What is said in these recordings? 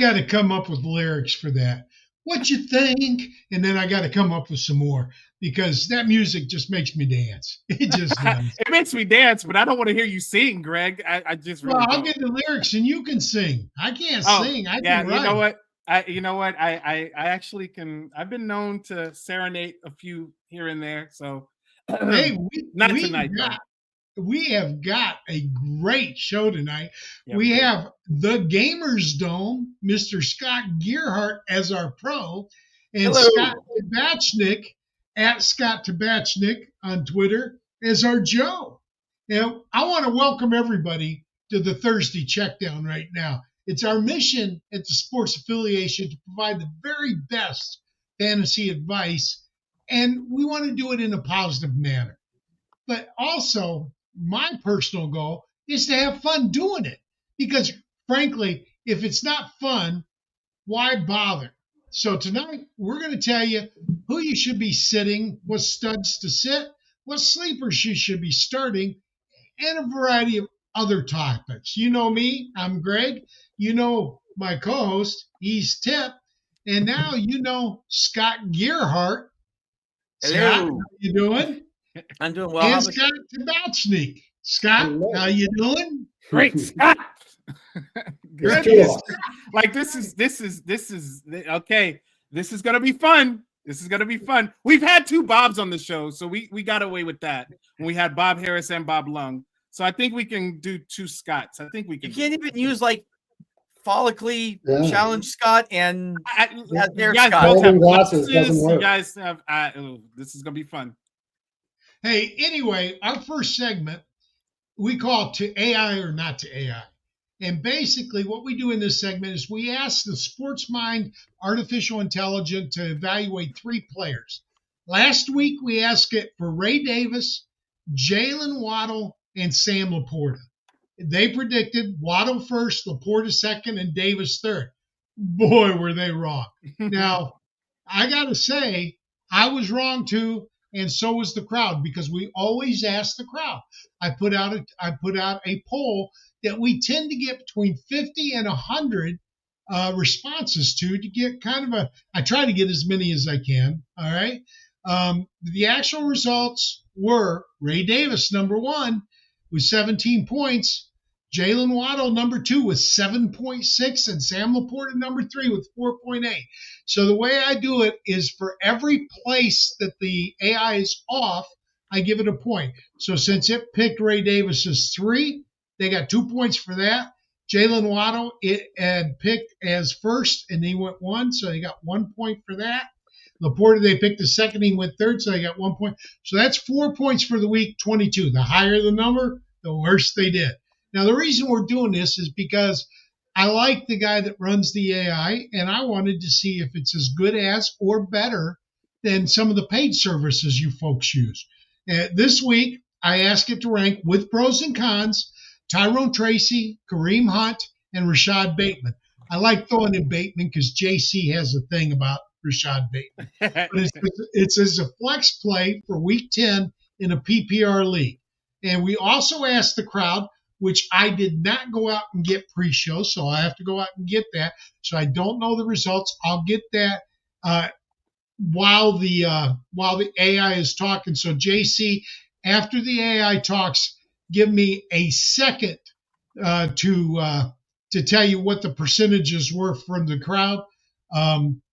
got to come up with lyrics for that. What you think? And then I got to come up with some more because that music just makes me dance. It just does. It makes me dance, but I don't want to hear you sing, Greg. I just really I'll get the lyrics and you can sing. I can't sing. I yeah, can write. You know what? I actually can. I've been known to serenade a few here and there. So hey, not tonight. We have got a great show tonight. Yeah, we have the Gamers Dome, Mr. Scott Gearhart as our pro, and Hello. Scott Tabachnik at Scott Tabachnik on Twitter as our Joe. Now, I want to welcome everybody to the Thursday Checkdown right now. It's our mission at the Sports Affiliation to provide the very best fantasy advice, and we want to do it in a positive manner. But also, my personal goal is to have fun doing it because, frankly, if it's not fun, why bother? So tonight, we're going to tell you who you should be sitting, what studs to sit, what sleepers you should be starting, and a variety of other topics. You know me, I'm Greg. You know my co-host, he's Tip. And now you know Scott Gearhart. Hello. Scott, how you doing? I'm doing well. And Scott Tabachnik. Scott, how you doing? Great, Scott. Good. Like this is okay. This is gonna be fun. This is gonna be fun. We've had two Bobs on the show, so we got away with that when we had Bob Harris and Bob Lung. So I think we can do two Scotts. I think we can. You can't even use like follically challenge Scott and you guys both have glasses. You guys have. This is gonna be fun. Hey, anyway, our first segment we call To AI or Not to AI. And basically what we do in this segment is we ask the sports mind artificial intelligence to evaluate three players. Last week we asked it for Ray Davis, Jalen Waddle, and Sam Laporta. They predicted Waddle first, Laporta second, and Davis third. Boy, were they wrong. Now, I got to say, I was wrong too. And so was the crowd because we always ask the crowd. I put out a poll that we tend to get between 50 and 100 responses to get kind of I try to get as many as I can. All right. The actual results were Ray Davis, number one, with 17 points. Jalen Waddle, number two, with 7.6, and Sam Laporta, number three, with 4.8. So the way I do it is for every place that the AI is off, I give it a point. So since it picked Ray Davis as 3, they got 2 points for that. Jalen Waddle it had picked as first, and he went 1, so they got 1 point for that. Laporta, they picked the second, he went third, so they got 1 point. So that's 4 points for the week, 22. The higher the number, the worse they did. Now, the reason we're doing this is because I like the guy that runs the AI, and I wanted to see if it's as good as or better than some of the paid services you folks use. This week, I asked it to rank with pros and cons Tyrone Tracy, Kareem Hunt, and Rashad Bateman. I like throwing in Bateman because JC has a thing about Rashad Bateman. But it's as a flex play for week 10 in a PPR league. And we also asked the crowd, which I did not go out and get pre-show, so I have to go out and get that. So I don't know the results. I'll get that while the AI is talking. So JC, after the AI talks, give me a second to tell you what the percentages were from the crowd,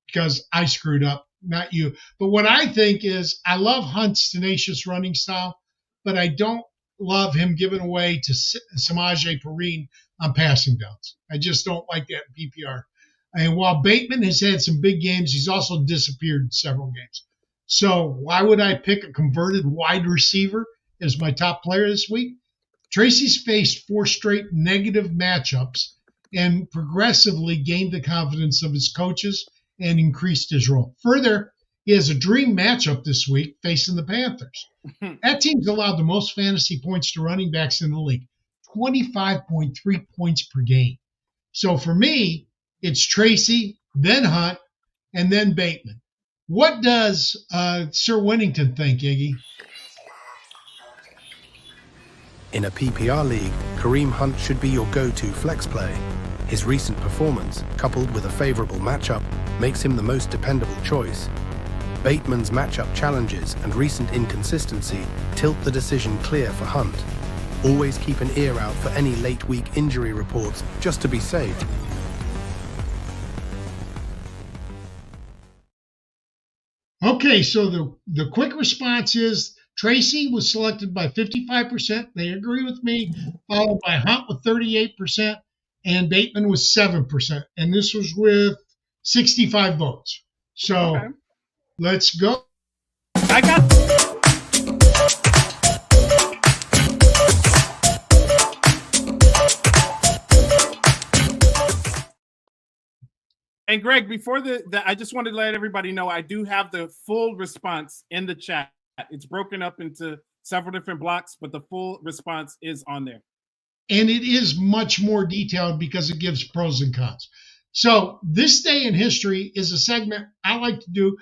because I screwed up, not you. But what I think is I love Hunt's tenacious running style, but I don't love him giving away to Samaje Perine on passing downs. I just don't like that in PPR. And while Bateman has had some big games, he's also disappeared in several games. So why would I pick a converted wide receiver as my top player this week? Tracy's faced 4 straight negative matchups and progressively gained the confidence of his coaches and increased his role. Further, he has a dream matchup this week facing the Panthers. That team's allowed the most fantasy points to running backs in the league, 25.3 points per game. So for me, it's Tracy, then Hunt, and then Bateman. What does Sir Winnington think, Iggy? In a PPR league, Kareem Hunt should be your go-to flex play. His recent performance, coupled with a favorable matchup, makes him the most dependable choice. Bateman's matchup challenges and recent inconsistency tilt the decision clear for Hunt. Always keep an ear out for any late-week injury reports, just to be safe. Okay, so the quick response is Tracy was selected by 55%. They agree with me, followed by Hunt with 38%, and Bateman with 7%. And this was with 65 votes. So Okay. let's go. I got. And Greg, before I just wanted to let everybody know I do have the full response in the chat. It's broken up into several different blocks, but the full response is on there. And it is much more detailed because it gives pros and cons. So this day in history is a segment I like to do.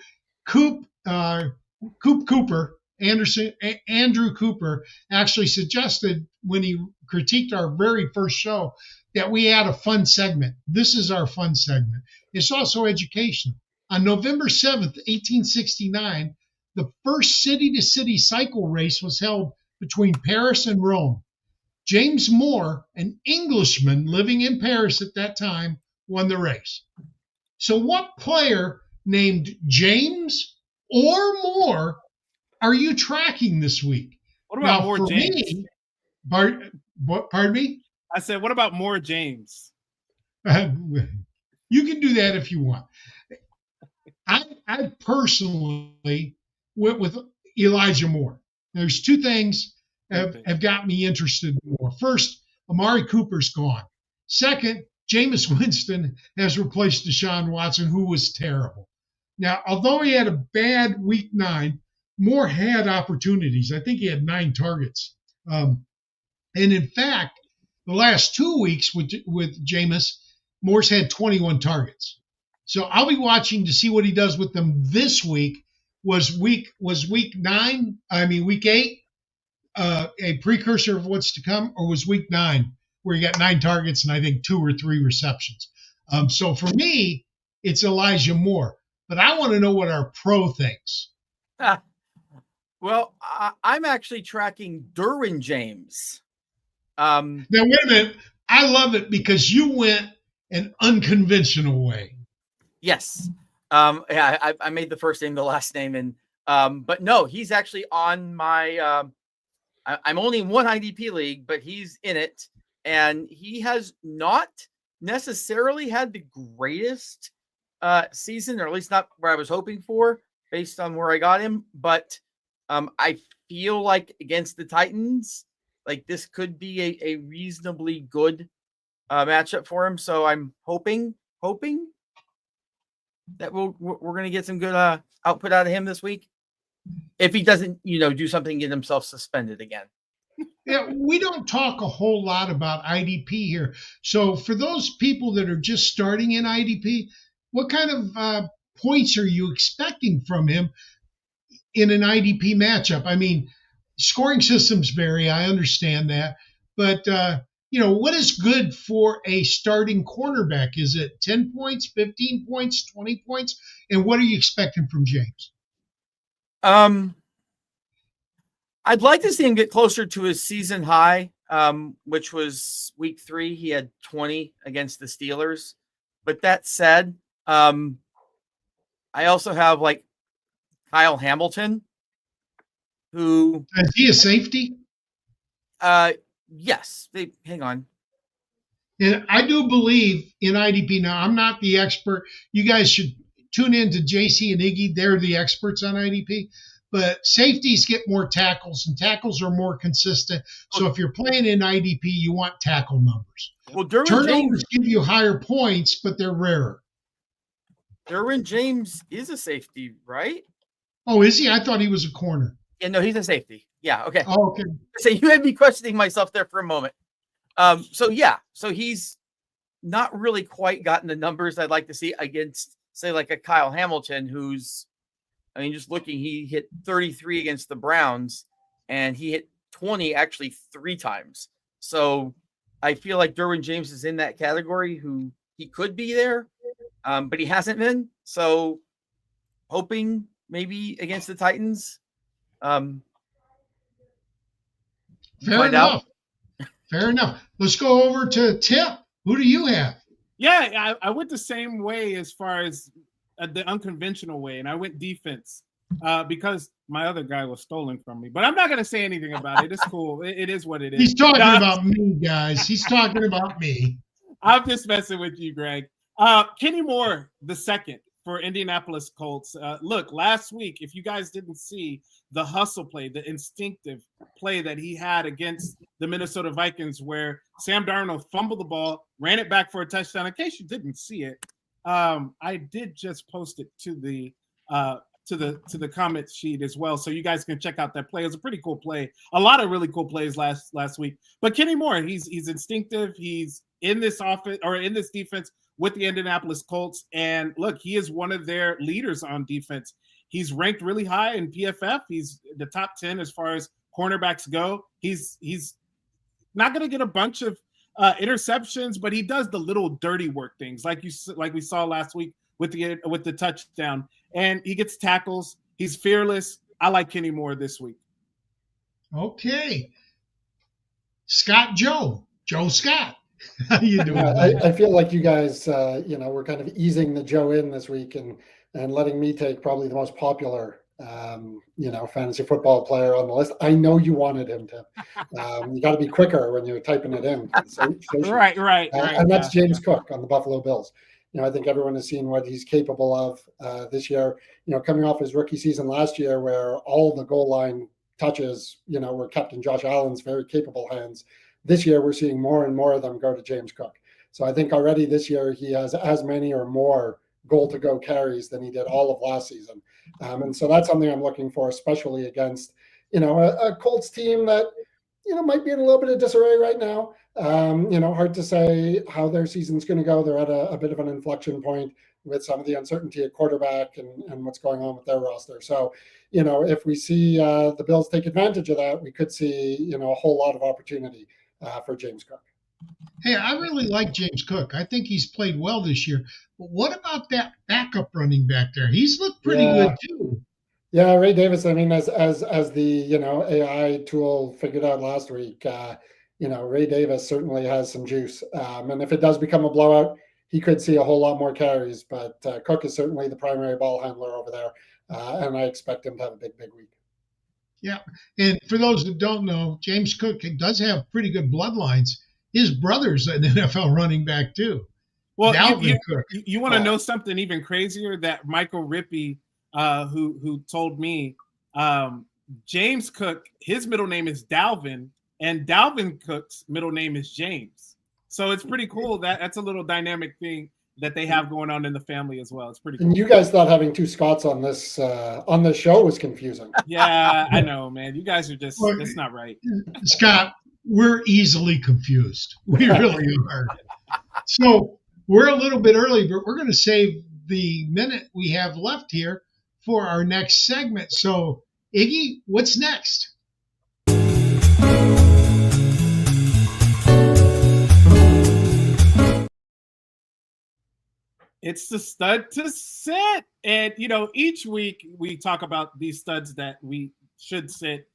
Andrew Cooper actually suggested when he critiqued our very first show that we add a fun segment. This is our fun segment. It's also education. On November 7th, 1869, the first city-to-city cycle race was held between Paris and Rome. James Moore, an Englishman living in Paris at that time, won the race. So what player named James or Moore are you tracking this week? What about now, Moore for James? Me, pardon me? I said, what about Moore James? You can do that if you want. I personally went with Elijah Moore. There's two things have got me interested more. First, Amari Cooper's gone. Second, Jameis Winston has replaced Deshaun Watson, who was terrible. Now, although he had a bad week 9, Moore had opportunities. I think he had 9 targets. And in fact, the last 2 weeks with Jameis, Moore's had 21 targets. So I'll be watching to see what he does with them this week. Was week 8 a precursor of what's to come, or was week 9 where he got 9 targets and I think 2 or 3 receptions? So for me, it's Elijah Moore, but I want to know what our pro thinks. Well, I'm actually tracking Derwin James. Now wait a minute. I love it because you went an unconventional way. Yes. Yeah, I made the first name the last name, and but no, he's actually on my. I'm only in one IDP league, but he's in it, and he has not necessarily had the greatest season, or at least not where I was hoping for, based on where I got him. But I feel like against the Titans, like this could be a reasonably good matchup for him. So I'm hoping that we're going to get some good output out of him this week. If he doesn't, do something and get himself suspended again. Yeah, we don't talk a whole lot about IDP here. So for those people that are just starting in IDP, what kind of points are you expecting from him in an IDP matchup? I mean, scoring systems vary. I understand that. But, what is good for a starting cornerback? Is it 10 points, 15 points, 20 points? And what are you expecting from James? I'd like to see him get closer to his season high, which was week 3. He had 20 against the Steelers. But that said, I also have like Kyle Hamilton, who is he a safety? Yes. Hang on. And I do believe in IDP. Now, I'm not the expert. You guys should tune in to JC and Iggy. They're the experts on IDP. But safeties get more tackles, and tackles are more consistent. So if you're playing in IDP, you want tackle numbers. Well, Derwin Turnovers James give you higher points, but they're rarer. Derwin James is a safety, right? Oh, is he? I thought he was a corner. Yeah, no, he's a safety. Yeah, okay. Oh, okay. So you had me questioning myself there for a moment. So he's not really quite gotten the numbers I'd like to see against, say, like a Kyle Hamilton, who's, just looking, he hit 33 against the Browns, and he hit 20 actually 3 times. So I feel like Derwin James is in that category who he could be there, but he hasn't been. So hoping maybe against the Titans. Fair enough. Fair enough. Let's go over to Tip. Who do you have? Yeah, I went the same way as far as the unconventional way, and I went defense because my other guy was stolen from me. But I'm not going to say anything about it. It's cool. It is what it is. He's talking about me, guys. He's talking about me. I'm just messing with you, Greg. Kenny Moore, the second for Indianapolis Colts. Look, last week, if you guys didn't see the hustle play, the instinctive play that he had against the Minnesota Vikings, where Sam Darnold fumbled the ball, ran it back for a touchdown. In case you didn't see it, I did just post it to the comment sheet as well, so you guys can check out that play. It was a pretty cool play. A lot of really cool plays last week. But Kenny Moore, he's instinctive. He's in this offense or in this defense with the Indianapolis Colts, and look, he is one of their leaders on defense. He's ranked really high in PFF. He's the top 10 as far as cornerbacks go. He's not going to get a bunch of interceptions, but he does the little dirty work things, like we saw last week with the touchdown. And he gets tackles. He's fearless. I like Kenny Moore this week. Okay, Joe Scott. How you doing? I feel like you guys, we're kind of easing the Joe in this week and letting me take probably the most popular, fantasy football player on the list. I know you wanted him to. You got to be quicker when you're typing it in. Right. And that's James Cook on the Buffalo Bills. I think everyone has seen what he's capable of this year. Coming off his rookie season last year, where all the goal line touches, were kept in Josh Allen's very capable hands. This year, we're seeing more and more of them go to James Cook. So I think already this year he has as many or more goal-to-go carries than he did all of last season. And so that's something I'm looking for, especially against, a Colts team that, might be in a little bit of disarray right now. Hard to say how their season's going to go. They're at a bit of an inflection point with some of the uncertainty at quarterback and what's going on with their roster. So, if we see the Bills take advantage of that, we could see, a whole lot of opportunity for James Cook. Hey, I really like James Cook. I think he's played well this year. But what about that backup running back there? He's looked pretty good too. Yeah, Ray Davis. I mean, as the AI tool figured out last week, Ray Davis certainly has some juice. And if it does become a blowout, he could see a whole lot more carries. But Cook is certainly the primary ball handler over there, and I expect him to have a big week. Yeah, and for those that don't know, James Cook does have pretty good bloodlines. His brother's an NFL running back too. Well, you want to know something even crazier? That Michael Rippey, who told me, James Cook, his middle name is Dalvin, and Dalvin Cook's middle name is James. So it's pretty cool. That's a little dynamic thing that they have going on in the family as well. It's pretty cool. And you guys thought having two Scotts on this show was confusing. Yeah, I know, man. You guys are just, that's not right. Scott, we're easily confused. We really are. So we're a little bit early, but we're going to save the minute we have left here for our next segment. So Iggy, what's next? It's the stud to sit. And, each week we talk about these studs that we should sit.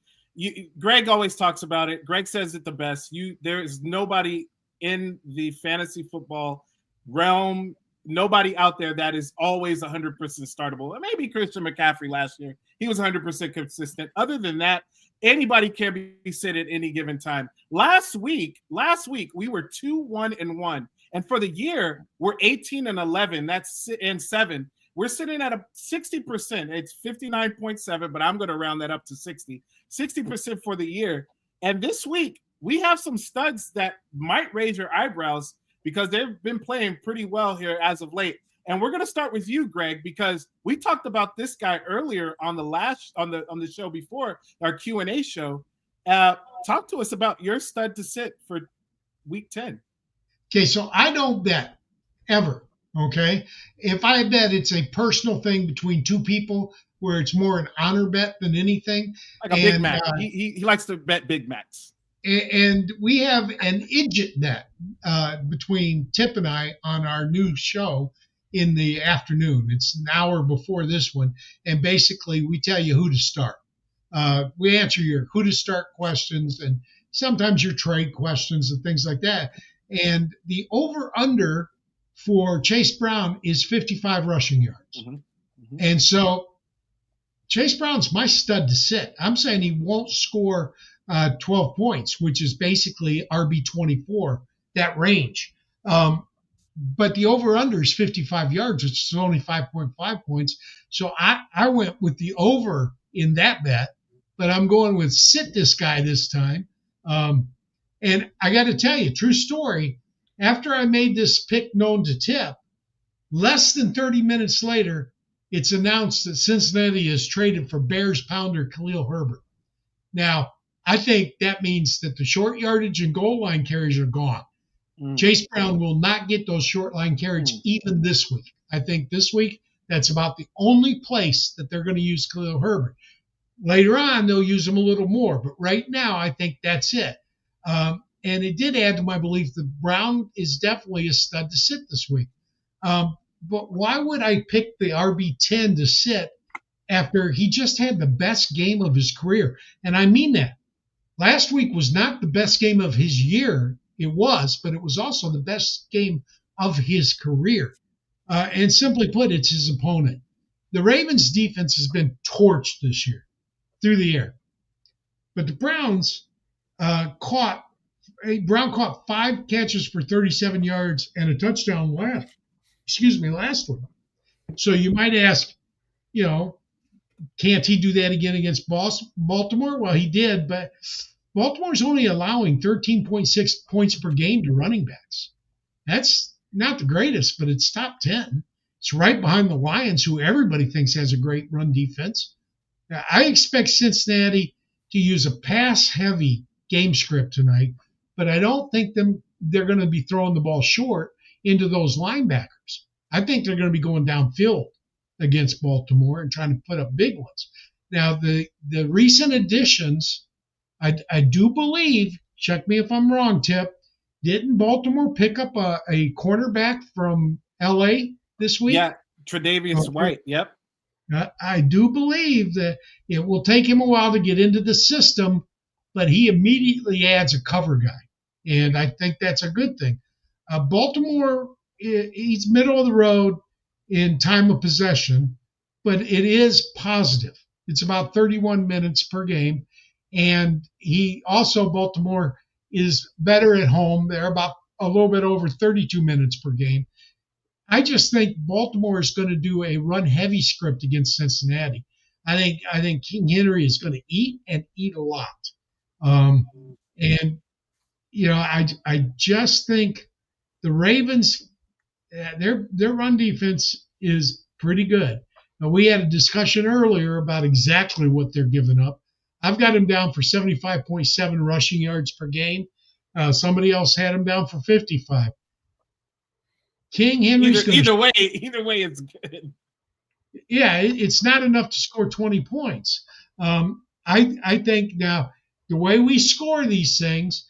Greg always talks about it. Greg says it the best. There is nobody in the fantasy football realm, nobody out there that is always 100% startable. Maybe Christian McCaffrey last year. He was 100% consistent. Other than that, anybody can be sit at any given time. Last week, we were 2-1-1. And for the year, we're 18-11. That's in 7. We're sitting at a 60%. It's 59.7, but I'm going to round that up to 60. 60% for the year. And this week, we have some studs that might raise your eyebrows because they've been playing pretty well here as of late. And we're going to start with you, Greg, because we talked about this guy earlier on the show before, our Q&A show. Talk to us about your stud to sit for week 10. Okay, so I don't bet ever. Okay, if I bet, it's a personal thing between two people where it's more an honor bet than anything. Like a Big Mac. He likes to bet Big Macs. and we have an idjit bet between Tip and I on our new show in the afternoon. It's an hour before this one, and basically we tell you who to start. We answer your who to start questions and sometimes your trade questions and things like that. And the over under for Chase Brown is 55 rushing yards. And so Chase Brown's my stud to sit. I'm saying he won't score 12 points, which is basically RB 24, that range. But the over under is 55 yards, which is only 5.5 points. So I went with the over in that bet, but I'm going with sit this guy this time. And I got to tell you, true story, after I made this pick known to Tip, less than 30 minutes later, it's announced that Cincinnati has traded for Bears pounder Khalil Herbert. Now, I think that means that the short yardage and goal line carries are gone. Chase Brown will not get those short line carries even this week. I think this week, that's about the only place that they're going to use Khalil Herbert. Later on, they'll use him a little more. But right now, I think that's it. And it did add to my belief that Brown is definitely a stud to sit this week. But why would I pick the RB10 to sit after he just had the best game of his career? And I mean that. Last week was not the best game of his year. It was, but it was also the best game of his career. And simply put, it's his opponent. The Ravens' defense has been torched this year through the air. But the Browns caught 5 catches for 37 yards and a touchdown last week. So you might ask, can't he do that again against Baltimore? Well, he did, but Baltimore's only allowing 13.6 points per game to running backs. That's not the greatest, but it's top 10. It's right behind the Lions, who everybody thinks has a great run defense. Now, I expect Cincinnati to use a pass-heavy game script tonight, but I don't think they're going to be throwing the ball short into those linebackers. I think they're going to be going downfield against Baltimore and trying to put up big ones. Now, the recent additions, I do believe, check me if I'm wrong, Tip, didn't Baltimore pick up a cornerback from L.A. this week? Yeah, Tre'Davious White, yep. I do believe that it will take him a while to get into the system, but he immediately adds a cover guy, and I think that's a good thing. Baltimore, he's middle of the road in time of possession, but it is positive. It's about 31 minutes per game, and Baltimore is better at home. They're about a little bit over 32 minutes per game. I just think Baltimore is going to do a run-heavy script against Cincinnati. I think King Henry is going to eat and eat a lot. I just think the Ravens, their run defense is pretty good. Now, we had a discussion earlier about exactly what they're giving up. I've got them down for 75.7 rushing yards per game. Somebody else had them down for 55. King Henry's either way, it's good. Yeah, it's not enough to score 20 points. I think now the way we score these things,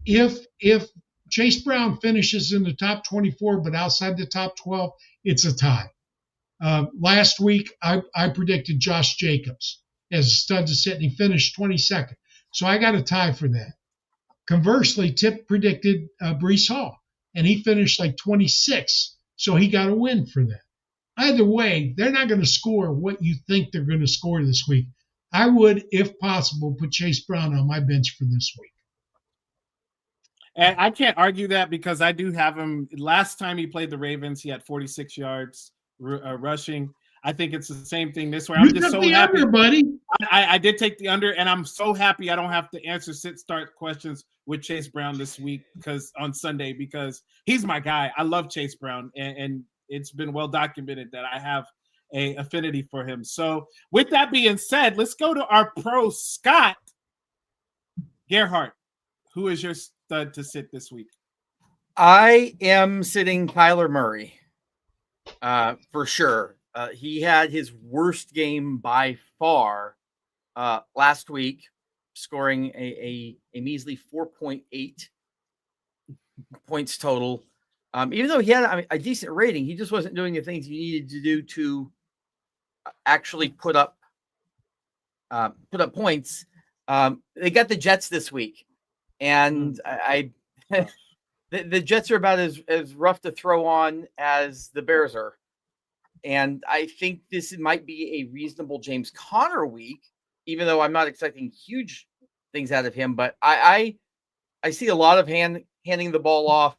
if Chase Brown finishes in the top 24 but outside the top 12, it's a tie. Last week, I predicted Josh Jacobs as a stud to sit, and he finished 22nd. So I got a tie for that. Conversely, Tip predicted Breece Hall, and he finished like 26, so he got a win for that. Either way, they're not going to score what you think they're going to score this week. I would, if possible, put Chase Brown on my bench for this week. And I can't argue that because I do have him. Last time he played the Ravens, he had 46 yards rushing. I think it's the same thing this way. I'm just so happy, buddy. I did take the under, and I'm so happy I don't have to answer sit-start questions with Chase Brown this week on Sunday because he's my guy. I love Chase Brown, and it's been well documented that I have a affinity for him. So with that being said, let's go to our pro, Scott Gerhardt. Who is your stud to sit this week? I am sitting Kyler Murray for sure. He had his worst game by far last week. scoring a measly 4.8 points total. Even though he had a decent rating, he just wasn't doing the things he needed to do to actually put up points. They got the Jets this week, and the Jets are about as rough to throw on as the Bears are. And I think this might be a reasonable James Conner week, even though I'm not expecting huge things out of him. But I see a lot of handing the ball off.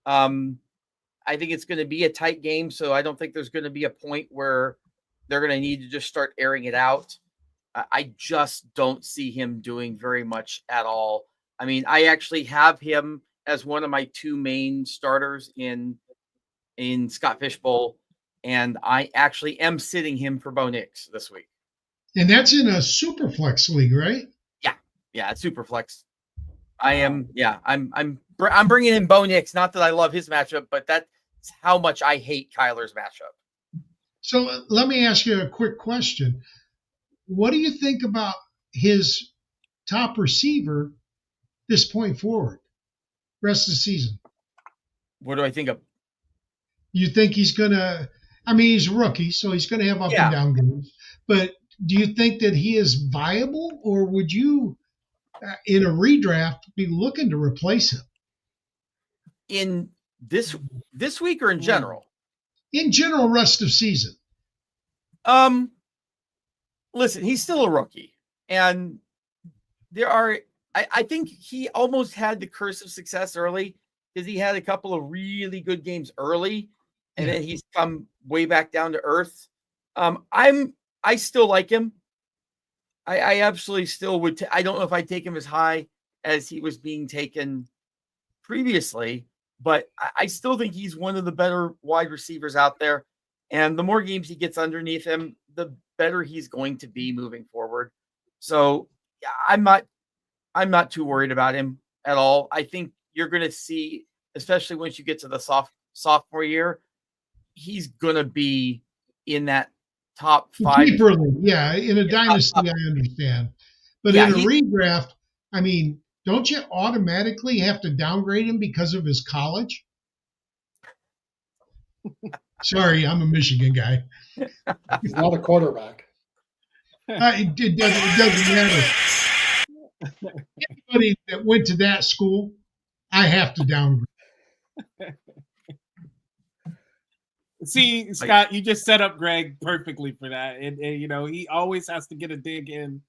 I think it's going to be a tight game, so I don't think there's going to be a point where they're going to need to just start airing it out. I just don't see him doing very much at all. I mean, I actually have him as one of my two main starters in Scott Fishbowl, and I actually am sitting him for Bo Nix this week. And that's in a super flex league, right? Yeah, it's super flex. I am. Yeah, I'm bringing in Bo Nix. Not that I love his matchup, but that's how much I hate Kyler's matchup. So let me ask you a quick question. What do you think about his top receiver this point forward, rest of the season? What do I think of? You think he's going to, I mean, he's a rookie, so he's going to have up and down games. But do you think that he is viable, or would you, in a redraft, be looking to replace him? In this week or in general? In general, rest of season. Listen, he's still a rookie, and I think he almost had the curse of success early because he had a couple of really good games early, and then he's come way back down to earth. I still like him. I absolutely still would. I don't know if I'd take him as high as he was being taken previously, but I still think he's one of the better wide receivers out there. And the more games he gets underneath him, the better he's going to be moving forward. So I'm not too worried about him at all. I think you're going to see, especially once you get to the sophomore year, he's going to be in that top 5. Yeah, in a dynasty, I understand. But in a redraft, I mean, don't you automatically have to downgrade him because of his college? Sorry, I'm a Michigan guy. He's not a quarterback. It doesn't matter. Anybody that went to that school, I have to downgrade. See, Scott, you just set up Greg perfectly for that. And you know, he always has to get a dig in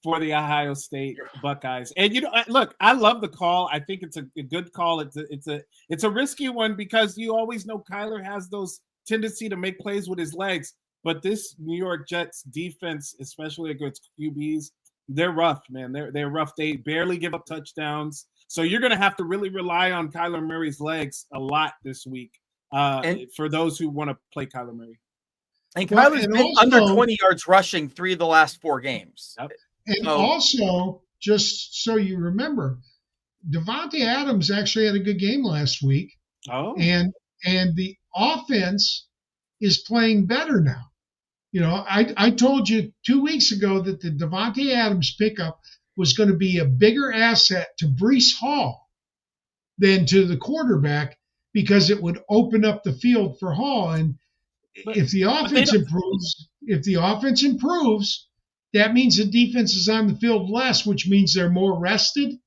for the Ohio State Buckeyes. And you know, look, I love the call. I think it's a good call. It's a risky one because you always know Kyler has those tendency to make plays with his legs. But this New York Jets defense, especially against QBs, they're rough, man. They're rough. They barely give up touchdowns. So you're going to have to really rely on Kyler Murray's legs a lot this week for those who want to play Kyler Murray. And Kyler's been also under 20 yards rushing 3 of the last 4 games. Yep. And also, just so you remember, Devontae Adams actually had a good game last week. Oh. And the offense is playing better now. You know, I told you 2 weeks ago that the Devontae Adams pickup was going to be a bigger asset to Breece Hall than to the quarterback because it would open up the field for Hall. And if the offense improves, that means the defense is on the field less, which means they're more rested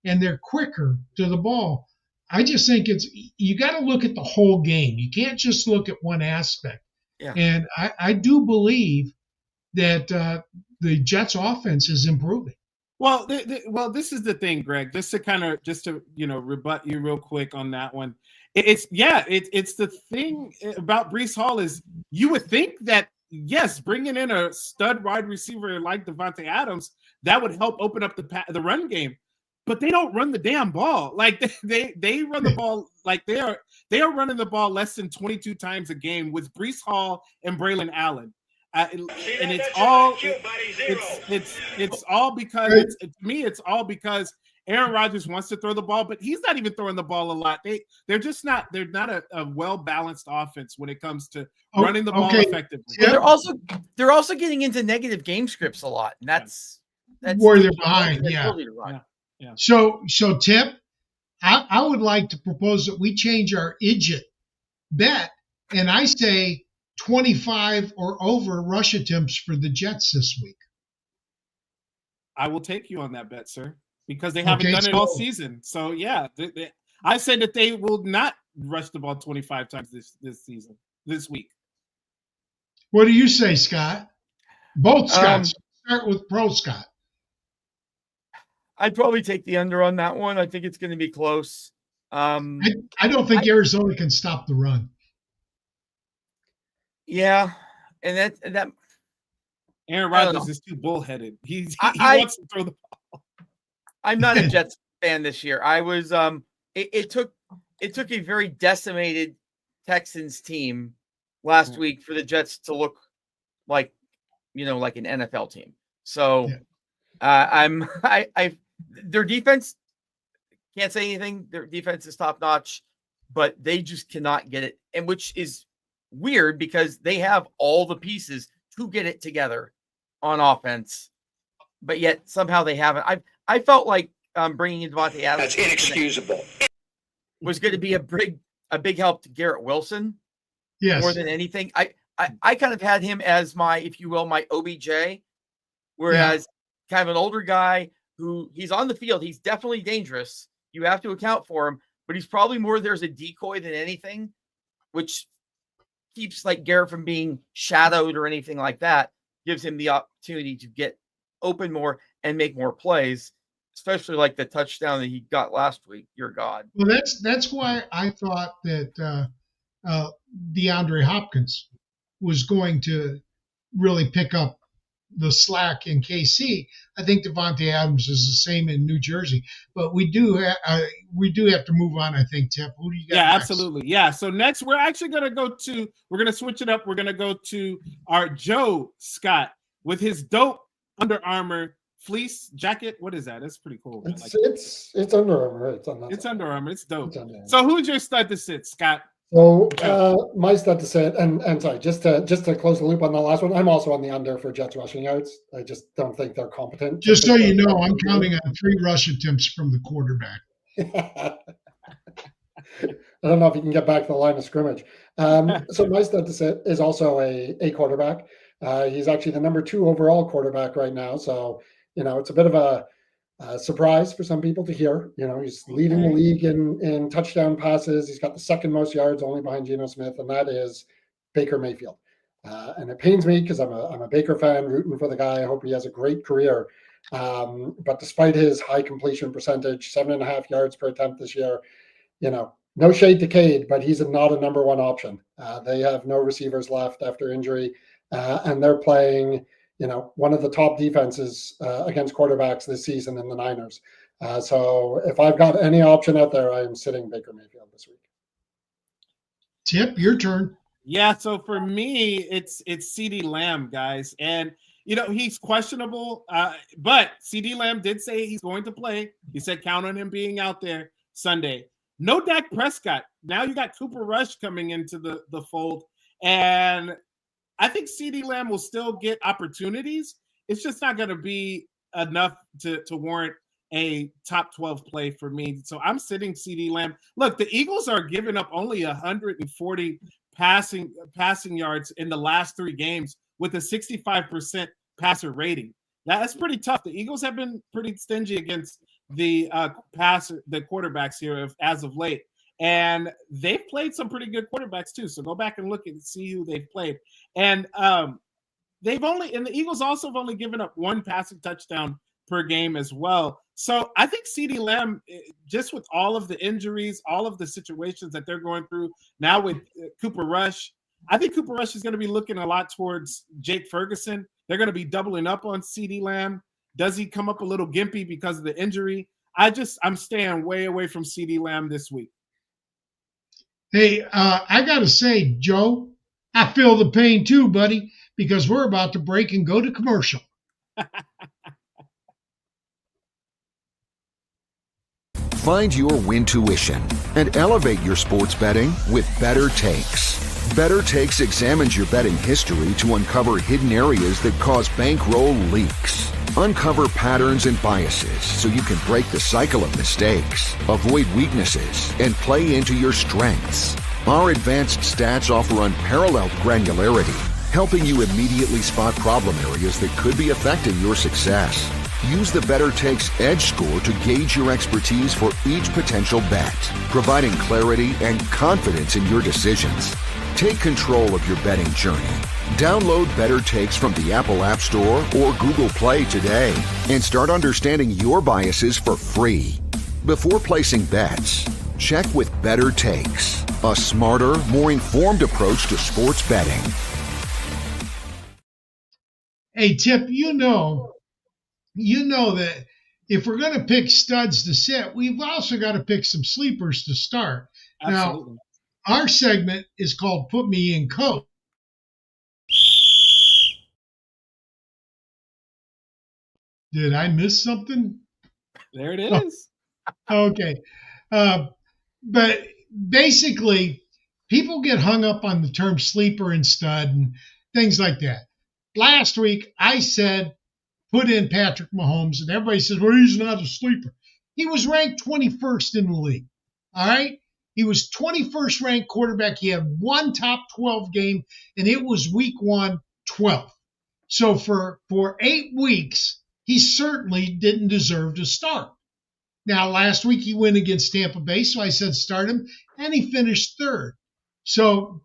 and they're quicker to the ball. I just think you got to look at the whole game. You can't just look at one aspect. Yeah. And I do believe that the Jets offense is improving. Well, this is the thing, Greg. Just to rebut you real quick on that one. It's the thing about Breece Hall is you would think that yes, bringing in a stud wide receiver like Devontae Adams that would help open up the run game. But they don't run the damn ball. Like they run the ball like they are running the ball less than 22 times a game with Breece Hall and Braylon Allen, and it's all because to me it's all because Aaron Rodgers wants to throw the ball, but he's not even throwing the ball a lot. They're not a well balanced offense when it comes to running the ball effectively. Yeah. They're also getting into negative game scripts a lot, and that's. where they're behind. That's Yeah. totally the run. Yeah. So Tip, I would like to propose that we change our idjit bet, and I say 25 or over rush attempts for the Jets this week. I will take you on that bet, sir, because they haven't Okay, done it all so- season. So yeah, I said that they will not rush the ball 25 times this week. What do you say, Scott? Both Scotts. Um, Start with Pro Scott. I'd probably take the under on that one. I think it's going to be close. I don't think Arizona can stop the run. Yeah, and that Aaron I don't Rodgers know. is too bullheaded. He I- wants to throw the ball. I'm not a Jets fan this year. I was it took a very decimated Texans team last week for the Jets to look like, like an NFL team. So their defense, can't say anything. Their defense is top notch, but they just cannot get it. And which is weird because they have all the pieces to get it together on offense, but yet somehow they haven't. I felt like bringing in Devontae Adams That's inexcusable. was going to be a big help to Garrett Wilson Yes. more than anything. I kind of had him as my, if you will, my OBJ, whereas kind of an older guy who he's on the field. He's definitely dangerous. You have to account for him, but he's probably more there's a decoy than anything, which keeps like Garrett from being shadowed or anything like that, gives him the opportunity to get open more and make more plays, especially like the touchdown that he got last week. Your God. Well, that's why I thought that DeAndre Hopkins was going to really pick up the slack in KC. I think Devontae Adams is the same in New Jersey, but we do have to move on. I think, Tip. Who do you got? Yeah, next? absolutely. Yeah. So next, we're actually going to switch it up. We're going to go to our Joe Scott with his dope Under Armour fleece jacket. What is that? That's pretty cool. Man. It's Under Armour. It's Under Armour. It's dope. It's Under Armour. So who's your stud to sit, Scott? So my stud to sit, and sorry, just to close the loop on the last one, I'm also on the under for Jets rushing yards. I just don't think they're competent. Just so you know, I'm counting on 3 rush attempts from the quarterback. I don't know if you can get back to the line of scrimmage. So my stud to sit is also a quarterback. He's actually the number 2 overall quarterback right now. So, it's a bit of a surprise for some people to hear. He's leading the league in touchdown passes. He's got the second most yards, only behind Geno Smith, and that is Baker Mayfield. And it pains me because I'm a Baker fan, rooting for the guy. I hope he has a great career. But despite his high completion percentage, 7.5 yards per attempt this year, no shade to Cade, but he's not a number 1 option. They have no receivers left after injury, and they're playing one of the top defenses against quarterbacks this season in the Niners. So if I've got any option out there, I am sitting Baker Mayfield this week. Tip, your turn. Yeah, so for me, it's CeeDee Lamb, guys. And, he's questionable, but CeeDee Lamb did say he's going to play. He said count on him being out there Sunday. No Dak Prescott. Now you got Cooper Rush coming into the fold. And I think CeeDee Lamb will still get opportunities. It's just not going to be enough to warrant a top 12 play for me. So I'm sitting CeeDee Lamb. Look, the Eagles are giving up only 140 passing yards in the last 3 games with a 65% passer rating. That's pretty tough. The Eagles have been pretty stingy against the quarterbacks here as of late. And they've played some pretty good quarterbacks too. So go back and look and see who they've played. And the Eagles also have only given up 1 passing touchdown per game as well. So I think CeeDee Lamb, just with all of the injuries, all of the situations that they're going through now with Cooper Rush, I think Cooper Rush is going to be looking a lot towards Jake Ferguson. They're going to be doubling up on CeeDee Lamb. Does he come up a little gimpy because of the injury? I'm staying way away from CeeDee Lamb this week. Hey, I got to say, Joe, I feel the pain too, buddy, because we're about to break and go to commercial. Find your win tuition and elevate your sports betting with Better Takes. Better Takes examines your betting history to uncover hidden areas that cause bankroll leaks. Uncover patterns and biases so you can break the cycle of mistakes, avoid weaknesses, and play into your strengths. Our advanced stats offer unparalleled granularity, helping you immediately spot problem areas that could be affecting your success. Use the Better Takes Edge score to gauge your expertise for each potential bet, providing clarity and confidence in your decisions. Take control of your betting journey. Download Better Takes from the Apple App Store or Google Play today and start understanding your biases for free. Before placing bets, check with Better Takes, a smarter, more informed approach to sports betting. Hey, Tip, you know that if we're going to pick studs to sit, we've also got to pick some sleepers to start. Absolutely. Now, our segment is called Put Me in Coach. Did I miss something? There it is. Okay. But basically, people get hung up on the term sleeper and stud and things like that. Last week, I said, put in Patrick Mahomes, and everybody says, well, he's not a sleeper. He was ranked 21st in the league. All right? He was 21st ranked quarterback. He had one top 12 game, and it was week 1, 12th. So for 8 weeks, he certainly didn't deserve to start. Now, last week he went against Tampa Bay, so I said start him, and he finished 3rd. So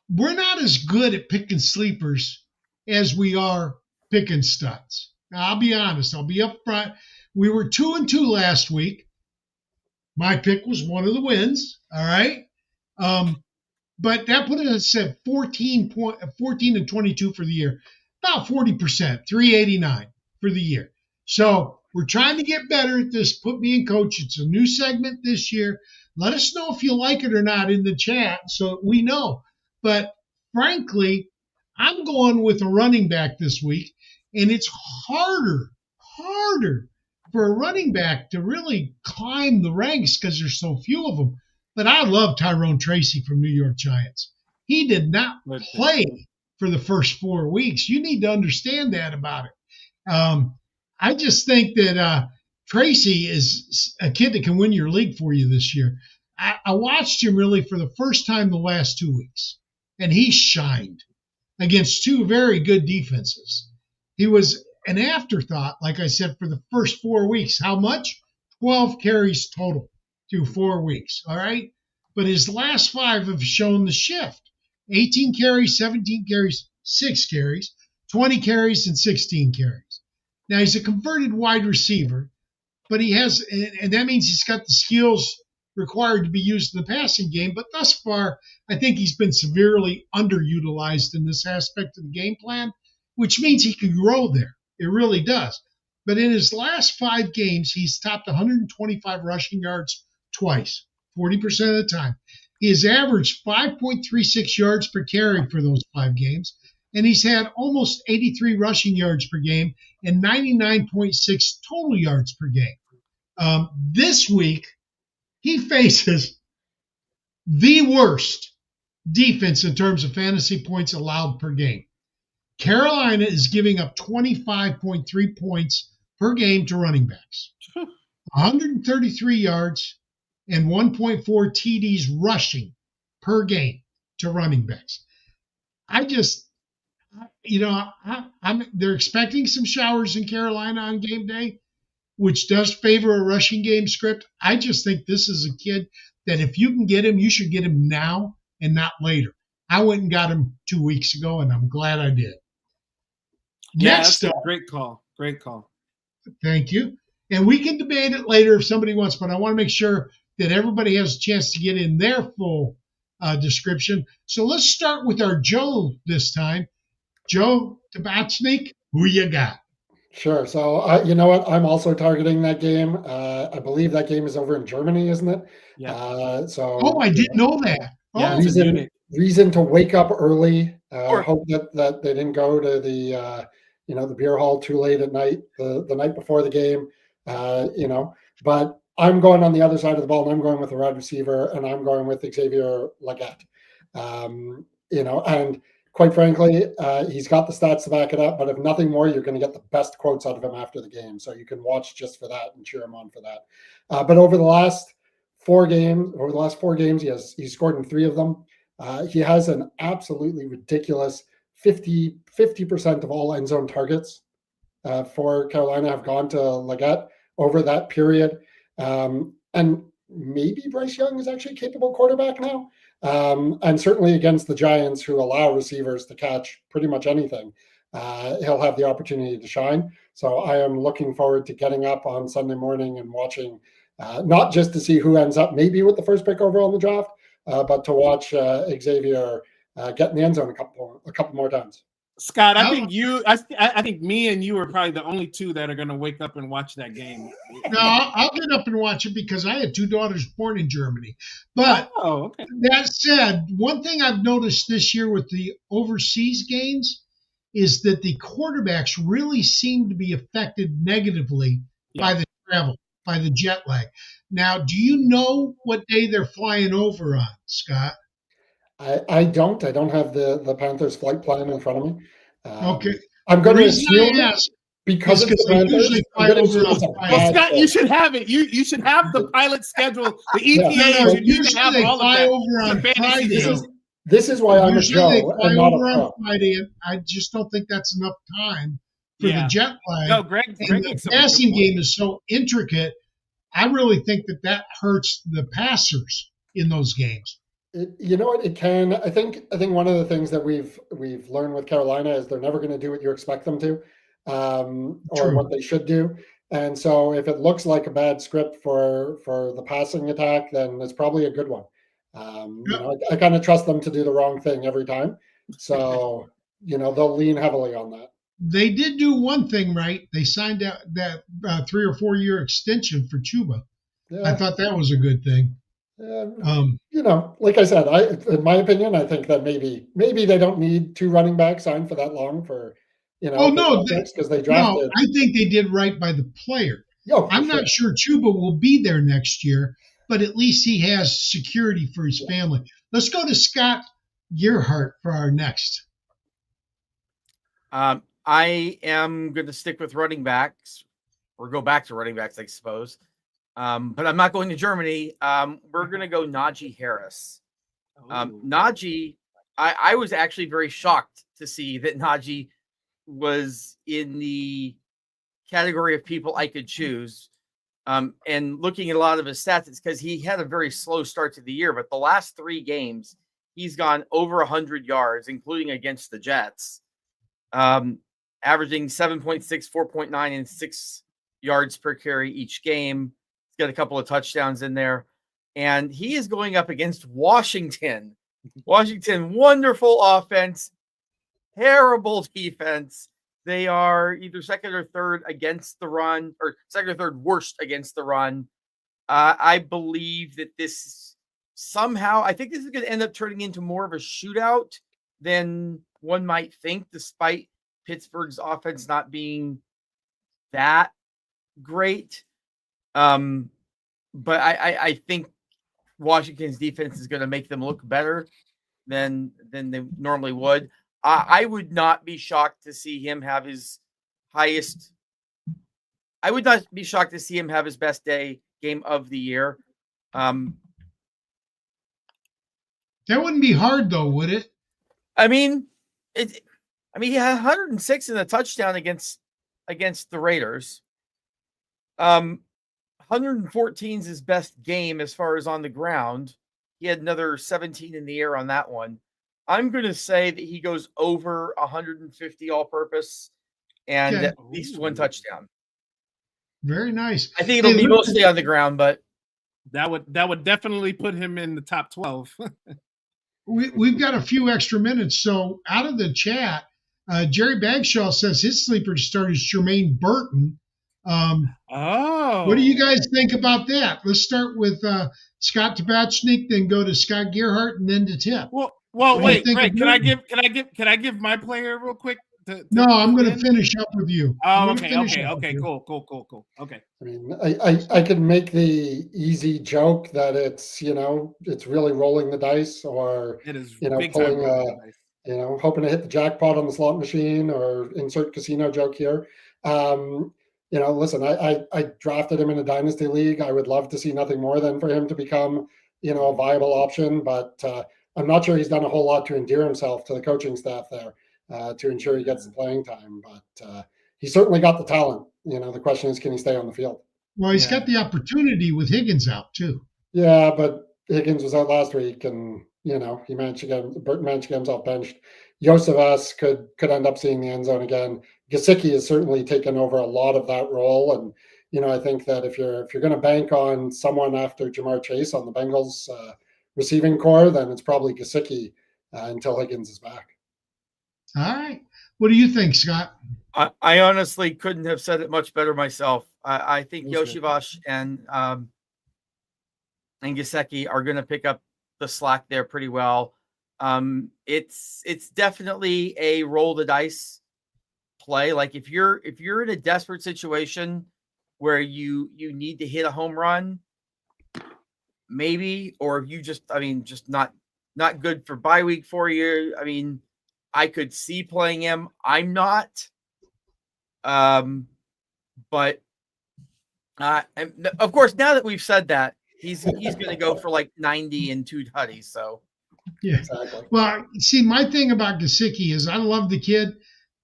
we're not as good at picking sleepers as we are picking studs. Now, I'll be honest. I'll be up front. We were 2-2 last week. My pick was one of the wins. All right. But that put us at 14 and 22 for the year, about 40%, 389 for the year. So we're trying to get better at this. Put Me in Coach. It's a new segment this year. Let us know if you like it or not in the chat so we know. But frankly, I'm going with a running back this week, and it's harder for a running back to really climb the ranks because there's so few of them. But I love Tyrone Tracy from New York Giants. He did not play for the first 4 weeks. You need to understand that about it. I just think that Tracy is a kid that can win your league for you this year. I watched him really for the first time the last 2 weeks, and he shined against 2 very good defenses. He was an afterthought, like I said, for the first 4 weeks. How much? 12 carries total through 4 weeks, all right? But his last 5 have shown the shift. 18 carries, 17 carries, 6 carries, 20 carries, and 16 carries. Now, he's a converted wide receiver, but he has, and that means he's got the skills required to be used in the passing game. But thus far, I think he's been severely underutilized in this aspect of the game plan, which means he could grow there. It really does. But in his last 5 games, he's topped 125 rushing yards twice, 40% of the time. He has averaged 5.36 yards per carry for those 5 games, and he's had almost 83 rushing yards per game and 99.6 total yards per game. This week, he faces the worst defense in terms of fantasy points allowed per game. Carolina is giving up 25.3 points per game to running backs, 133 yards and 1.4 TDs rushing per game to running backs. They're expecting some showers in Carolina on game day, which does favor a rushing game script. I just think this is a kid that if you can get him, you should get him now and not later. I went and got him 2 weeks ago, and I'm glad I did. Yeah, Next up, great call. Great call. Thank you. And we can debate it later if somebody wants, but I want to make sure that everybody has a chance to get in their full description. So let's start with our Joe this time. Joe Tabachnik, who you got? Sure. So, you know what? I'm also targeting that game. I believe that game is over in Germany, isn't it? Yeah. I didn't know that. Yeah, Oh, reason to wake up early. Hope that they didn't go to the the beer hall too late at night, the night before the game. But I'm going on the other side of the ball, and I'm going with a wide receiver, and I'm going with Xavier Legette. And quite frankly, he's got the stats to back it up. But if nothing more, you're going to get the best quotes out of him after the game. So you can watch just for that and cheer him on for that. But over the last 4 games, he's scored in 3 of them. He has an absolutely ridiculous 50% of all end zone targets for Carolina have gone to Leggett over that period. And maybe Bryce Young is actually a capable quarterback now. And certainly against the Giants, who allow receivers to catch pretty much anything, he'll have the opportunity to shine. So I am looking forward to getting up on Sunday morning and watching, not just to see who ends up maybe with the first pick overall in the draft, but to watch Xavier get in the end zone a couple more times. Scott, I think me and you are probably the only 2 that are going to wake up and watch that game. No, I'll get up and watch it because I had 2 daughters born in Germany. But okay. That said, one thing I've noticed this year with the overseas games is that the quarterbacks really seem to be affected negatively by the travel, by the jet lag. Now, do you know what day they're flying over on, Scott? I don't have the Panthers flight plan in front of me. Okay. I'm going to assume because it's the Panthers. Well, Scott, you should have it. You should have the pilot schedule. The ETA should have all of that. Over on Friday. This is why I'm a Joe and not a pro. On Friday, and I just don't think that's enough time for the jet lag. No, Greg the passing game is so intricate. I really think that hurts the passers in those games. You know what? It can. I think one of the things that we've learned with Carolina is they're never going to do what you expect them to, or what they should do. And so, if it looks like a bad script for the passing attack, then it's probably a good one. I kind of trust them to do the wrong thing every time. So, they'll lean heavily on that. They did do one thing right. They signed out that 3 or 4 year extension for Chuba. Yeah. I thought that was a good thing. Like I said, in my opinion, I think that maybe they don't need 2 running backs signed for that long for, because they drafted. No, I think they did right by the player. I'm not sure Chuba will be there next year, but at least he has security for his family. Let's go to Scott Gearhart for our next. I am going to stick with running backs, or go back to running backs, I suppose. But I'm not going to Germany. We're going to go Najee Harris. Najee, I was actually very shocked to see that Najee was in the category of people I could choose. And looking at a lot of his stats, it's because he had a very slow start to the year. But the last 3 games, he's gone over 100 yards, including against the Jets, averaging 7.6, 4.9, and 6 yards per carry each game. Got a couple of touchdowns in there, and he is going up against Washington. Washington, wonderful offense, terrible defense. They are either second or third against the run, or second or third worst against the run. I believe that this I think this is going to end up turning into more of a shootout than one might think, despite Pittsburgh's offense not being that great. But I think Washington's defense is going to make them look better than they normally would. I would not be shocked to see him have his highest. I would not be shocked to see him have his best game of the year. That wouldn't be hard though, would it? I mean, he had 106 in a touchdown against the Raiders. 114 is his best game as far as on the ground. He had another 17 in the air on that one. I'm going to say that he goes over 150 all-purpose and at least 1 touchdown. Very nice. I think it'll be mostly on the ground, but that would definitely put him in the top 12. We've got a few extra minutes, so out of the chat, Jerry Bagshaw says his sleeper to start is Jermaine Burton. What do you guys think about that? Let's start with Scott Tabachnik, then go to Scott Gearhart, and then to Tip. Well, wait, Greg, can I give my player real quick? No, I'm going to finish up with you. Oh, okay, cool. Okay. I mean, I could make the easy joke that it's really rolling the dice, or it is pulling hoping to hit the jackpot on the slot machine or insert casino joke here. Listen, I drafted him in a dynasty league. I would love to see nothing more than for him to become, a viable option, but I'm not sure he's done a whole lot to endear himself to the coaching staff there to ensure he gets the playing time. But he's certainly got the talent. The question is, can he stay on the field? Well, he's got the opportunity with Higgins out too. Yeah, but Higgins was out last week, and he managed to get himself benched. Josevas could end up seeing the end zone again. Gesicki has certainly taken over a lot of that role, and I think that if you're going to bank on someone after Jamar Chase on the Bengals receiving core, then it's probably Gesicki until Higgins is back. All right, what do you think, Scott? I honestly couldn't have said it much better myself. I think Josevas and Gesicki are going to pick up the slack there pretty well. It's definitely a roll the dice play. Like if you're in a desperate situation where you need to hit a home run, maybe, or if you just not good for bye week for you. I could see playing him. I'm not. But of course, now that we've said that, he's going to go for like 90 and 2 tutties. So yeah, exactly. Well, see, my thing about Gesicki is I love the kid,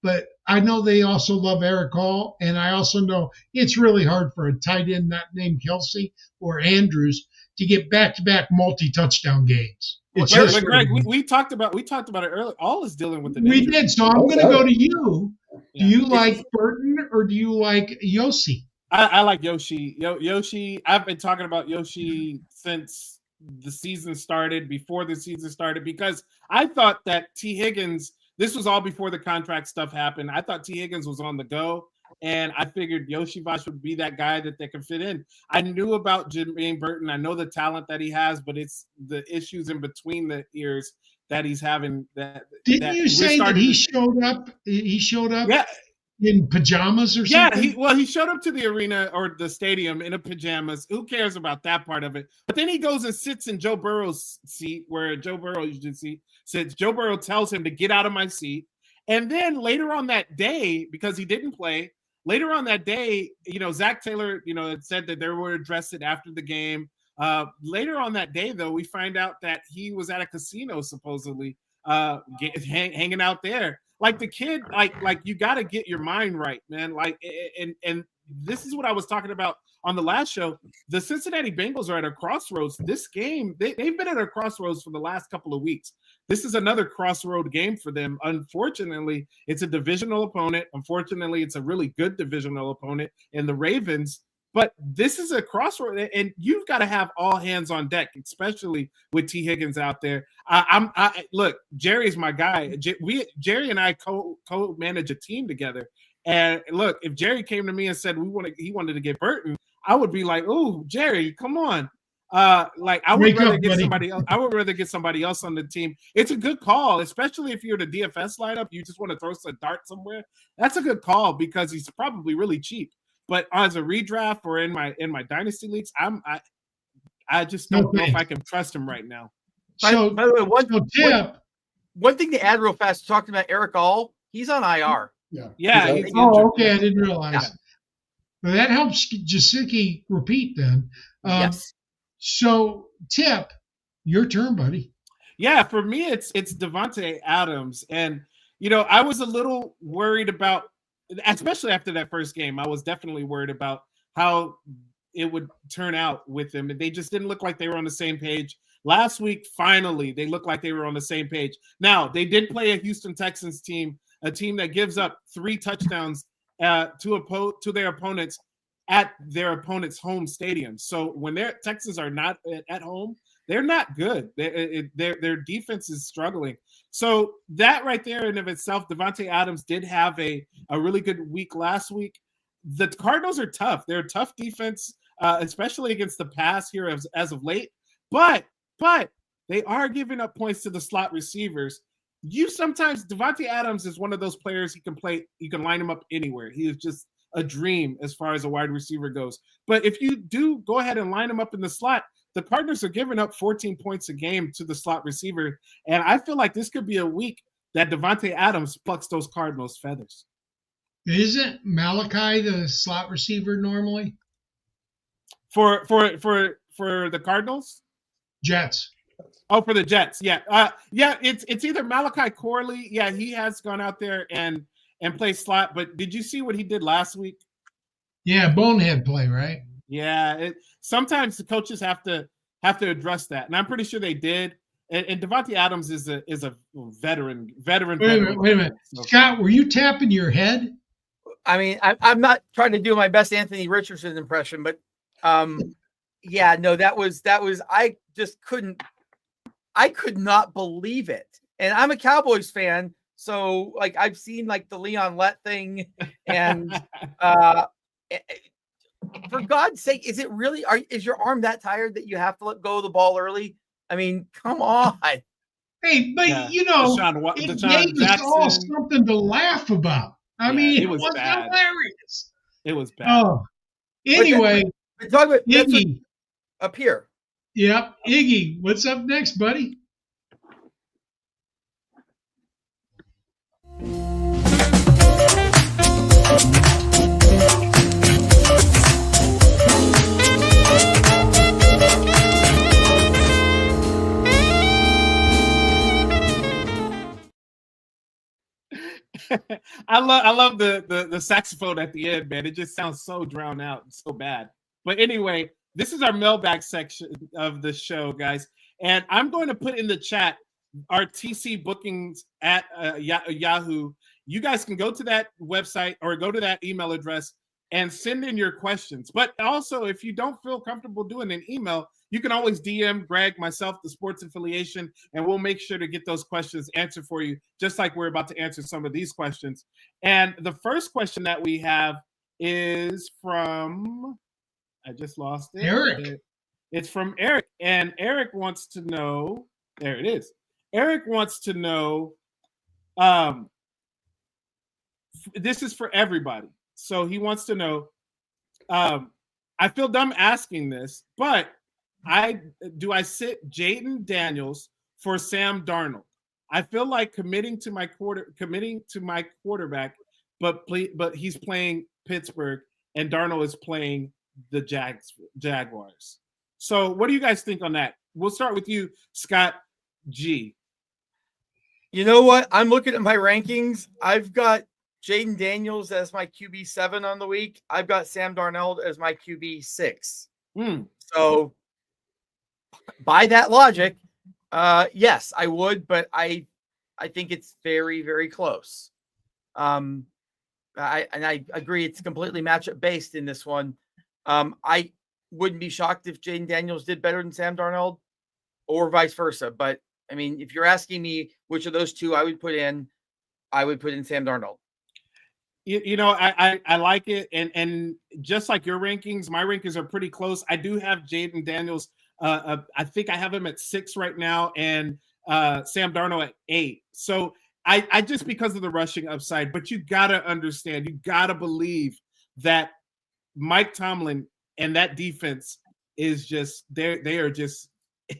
but I know they also love Eric Hall, and I also know it's really hard for a tight end not named Kelsey or Andrews to get back-to-back multi-touchdown games. But Greg, we talked about it earlier. All is dealing with the injury. We did, so I'm going to go to you. Do you like Burton or do you like Yoshi? I like Yoshi. Yoshi, I've been talking about Yoshi since the season started, before the season started, because I thought that T. Higgins, this was all before the contract stuff happened. I thought T. Higgins was on the go, and I figured Josevas would be that guy that they could fit in. I knew about Jermaine Burton. I know the talent that he has, but it's the issues in between the ears that he's having. Didn't you say that he showed up? He showed up. Yeah. In pajamas or something? Yeah, he showed up to the arena or the stadium in pajamas. Who cares about that part of it? But then he goes and sits in Joe Burrow's seat where Joe Burrow usually sits. Joe Burrow tells him to get out of my seat. And then later on that day, because he didn't play, later on that day, Zach Taylor, had said that they were addressed it after the game. Later on that day, though, we find out that he was at a casino, supposedly, hanging out there. Like the kid, like you got to get your mind right, man. Like, and this is what I was talking about on the last show. The Cincinnati Bengals are at a crossroads. This game, they've been at a crossroads for the last couple of weeks. This is another crossroad game for them. Unfortunately, it's a divisional opponent. Unfortunately, it's a really good divisional opponent in the Ravens. But this is a crossroad, and you've got to have all hands on deck, especially with T. Higgins out there. Look, Jerry's my guy. Jerry and I co-manage a team together. And look, if Jerry came to me and said he wanted to get Burton, I would be like, "Oh, Jerry, come on!" I would rather get somebody else. I would rather get somebody else on the team. It's a good call, especially if you're the DFS lineup. You just want to throw a dart somewhere. That's a good call because he's probably really cheap. But as a redraft or in my dynasty leagues, I just don't know if I can trust him right now. So, by the way, one thing to add real fast, talking about Eric All, he's on IR. Yeah. Okay, I didn't realize. Yeah. Well, that helps Gesicki repeat then. Yes. So, Tip, your turn, buddy. Yeah, for me, it's Davante Adams, and I was a little worried about. Especially after that first game, I was definitely worried about how it would turn out with them. They just didn't look like they were on the same page. Last week, finally, they looked like they were on the same page. Now, they did play a Houston Texans team, a team that gives up 3 touchdowns to their opponents at their opponent's home stadium. So when their Texans are not at home, they're not good. Their defense is struggling. So that right there in of itself, Davante Adams did have a really good week last week. The Cardinals are tough. They're a tough defense, especially against the pass here as of late. But they are giving up points to the slot receivers. Davante Adams is one of those players he can play. You can line him up anywhere. He is just a dream as far as a wide receiver goes. But if you do go ahead and line him up in the slot, the Cardinals are giving up 14 points a game to the slot receiver. And I feel like this could be a week that Devontae Adams plucks those Cardinals feathers. Isn't Malachi the slot receiver normally? For the Cardinals? Jets. Oh, for the Jets, yeah, it's either Malachi Corley. Yeah, he has gone out there and played slot. But did you see what he did last week? Yeah, bonehead play, right? Yeah, sometimes the coaches have to address that, and I'm pretty sure they did. And Devontae Adams is a veteran. Wait a minute. So. Scott, were you tapping your head? I mean, I'm not trying to do my best Anthony Richardson impression, but yeah, no, that was I just couldn't. I could not believe it. And I'm a Cowboys fan, so like I've seen like the Leon Lett thing, and for God's sake, is it really? Is your arm that tired that you have to let go of the ball early? I mean, come on. Hey, but you know, it gave us all something to laugh about. I mean, it was hilarious. It was bad. Oh, anyway, talk about Iggy up here. Yep, Iggy, what's up next, buddy? I love the saxophone at the end, man. It just sounds so drowned out and so bad. But anyway, this is our mailbag section of the show, guys. And I'm going to put in the chat our TC bookings at Yahoo. You guys can go to that website or go to that email address and send in your questions. But also, if you don't feel comfortable doing an email, you can always DM Greg, myself, the sports affiliation, and we'll make sure to get those questions answered for you, just like we're about to answer some of these questions. And the first question that we have is from, I just lost it. Eric. It's from Eric. And Eric wants to know, there it is. Eric wants to know, this is for everybody. So he wants to know, I feel dumb asking this, but I sit Jaden Daniels for Sam Darnold? I feel like committing to my quarterback, but he's playing Pittsburgh and Darnold is playing the Jaguars. So what do you guys think on that? We'll start with you, Scott G. You know what? I'm looking at my rankings. I've got Jaden Daniels as my QB7 on the week. I've got Sam Darnold as my QB6. So by that logic, yes, I would, but I think it's very, very close. I agree it's completely matchup based in this one. I wouldn't be shocked if Jaden Daniels did better than Sam Darnold or vice versa. But I mean, if you're asking me which of those two I would put in Sam Darnold. You know, I like it. And just like your rankings, my rankings are pretty close. I do have Jaden Daniels. I think I have him at 6 right now and Sam Darnold at 8. So I just because of the rushing upside, but you got to understand, you got to believe that Mike Tomlin and that defense is just, they are just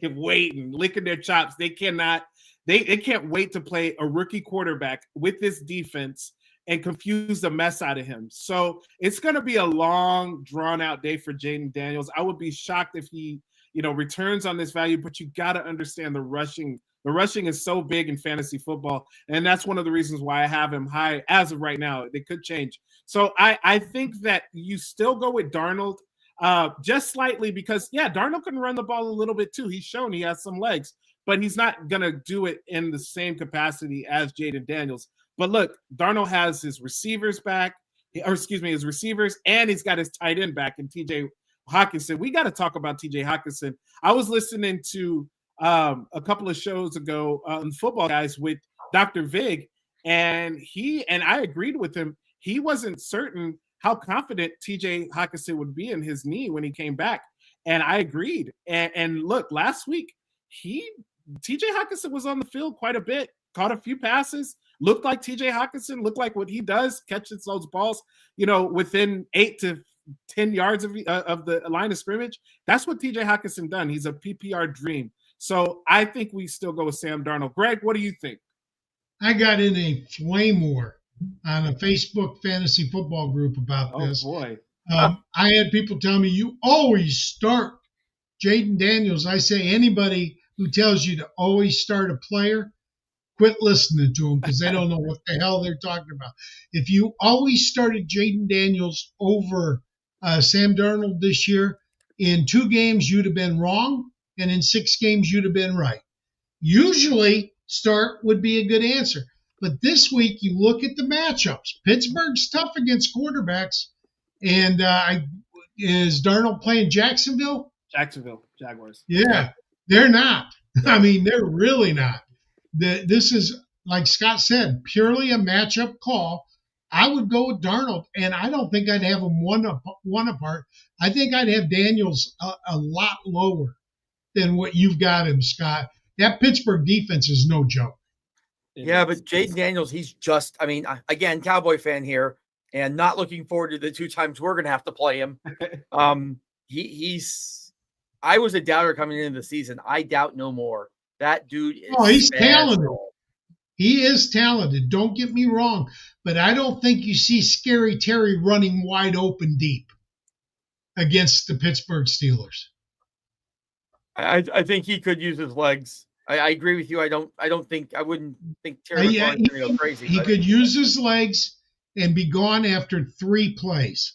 waiting, licking their chops. They can't wait to play a rookie quarterback with this defense and confuse the mess out of him. So it's going to be a long, drawn-out day for Jaden Daniels. I would be shocked if he, returns on this value, but you got to understand the rushing. The rushing is so big in fantasy football, and that's one of the reasons why I have him high as of right now. They could change. So I think that you still go with Darnold just slightly because, yeah, Darnold can run the ball a little bit too. He's shown he has some legs, but he's not going to do it in the same capacity as Jaden Daniels. But look, Darnold has his receivers back, his receivers, and he's got his tight end back in TJ Hawkinson. We got to talk about TJ Hawkinson. I was listening to a couple of shows ago on Football Guys with Dr. Vig, and I agreed with him. He wasn't certain how confident TJ Hawkinson would be in his knee when he came back, and I agreed. And look, last week, TJ Hawkinson was on the field quite a bit, caught a few passes, looked like TJ Hawkinson, looked like what he does, catches those balls, within 8 to 10 yards of the line of scrimmage. That's what TJ Hawkinson done. He's a PPR dream. So I think we still go with Sam Darnold. Greg, what do you think? I got in a flame war on a Facebook fantasy football group about Oh this. boy. I had people tell me, you always start Jaden Daniels. I say anybody who tells you to always start a player, quit listening to them because they don't know what the hell they're talking about. If you always started Jaden Daniels over Sam Darnold this year, in 2 games you'd have been wrong, and in 6 games you'd have been right. Usually, start would be a good answer. But this week, you look at the matchups. Pittsburgh's tough against quarterbacks. And is Darnold playing Jacksonville? Jacksonville Jaguars. Yeah, they're not. I mean, they're really not. This is, like Scott said, purely a matchup call. I would go with Darnold, and I don't think I'd have them one apart. I think I'd have Daniels a lot lower than what you've got him, Scott. That Pittsburgh defense is no joke. Yeah, but Jaden Daniels, he's just, I mean, again, Cowboy fan here, and not looking forward to the 2 times we're going to have to play him. I was a doubter coming into the season. I doubt no more. That dude is he's special. talented. He is talented. Don't get me wrong, but I don't think you see Scary Terry running wide open deep against the Pittsburgh Steelers. I think he could use his legs. I agree with you. I wouldn't think Terry McLaurin's going to go crazy. He could use his legs and be gone after 3 plays.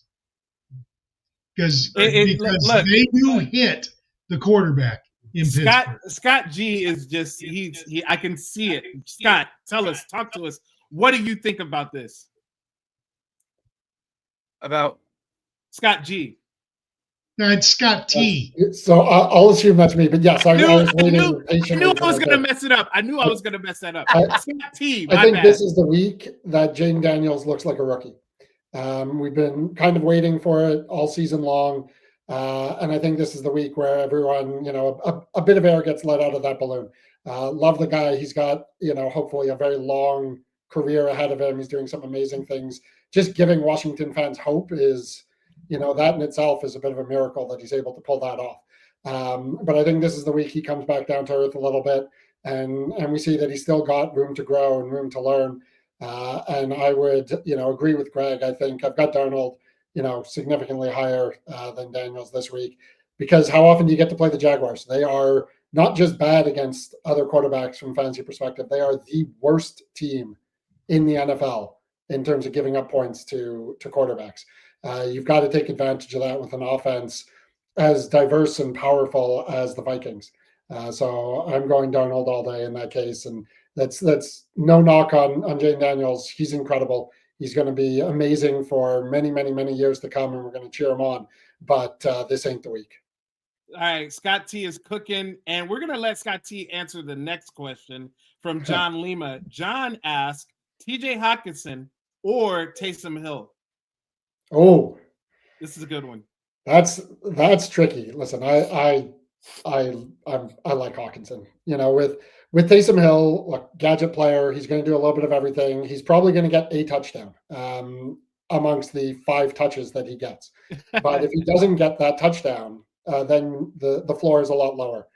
Because they do hit the quarterback in Pittsburgh. Scott G is just I can see it. Scott, talk to us. What do you think about this? About Scott G. No, it's Scott T. So I'll assume that's me, but yes, I was waiting I knew I was going to mess it up. I knew I was going to mess that up. Scott T. I think this is the week that Jaden Daniels looks like a rookie. We've been kind of waiting for it all season long. And I think this is the week where everyone, a bit of air gets let out of that balloon. Love the guy. He's got, hopefully a very long career ahead of him. He's doing some amazing things. Just giving Washington fans hope is, that in itself is a bit of a miracle that he's able to pull that off. But I think this is the week he comes back down to earth a little bit. And we see that he's still got room to grow and room to learn. And I would, agree with Greg. I think I've got Darnold, significantly higher than Daniels this week, because how often do you get to play the Jaguars? They are not just bad against other quarterbacks from a fantasy perspective. They are the worst team in the NFL in terms of giving up points to quarterbacks. You've got to take advantage of that with an offense as diverse and powerful as the Vikings. So I'm going Darnold all day in that case. And that's no knock on Jaden Daniels. He's incredible. He's going to be amazing for many, many, many years to come, and we're going to cheer him on. But this ain't the week. All right, Scott T is cooking, and we're going to let Scott T answer the next question from John Lima. John asked, TJ Hawkinson or Taysom Hill? Oh, this is a good one. That's tricky. Listen, I like Hawkinson. With Taysom Hill, look, gadget player, he's going to do a little bit of everything. He's probably going to get a touchdown amongst the 5 touches that he gets. But if he doesn't get that touchdown, then the floor is a lot lower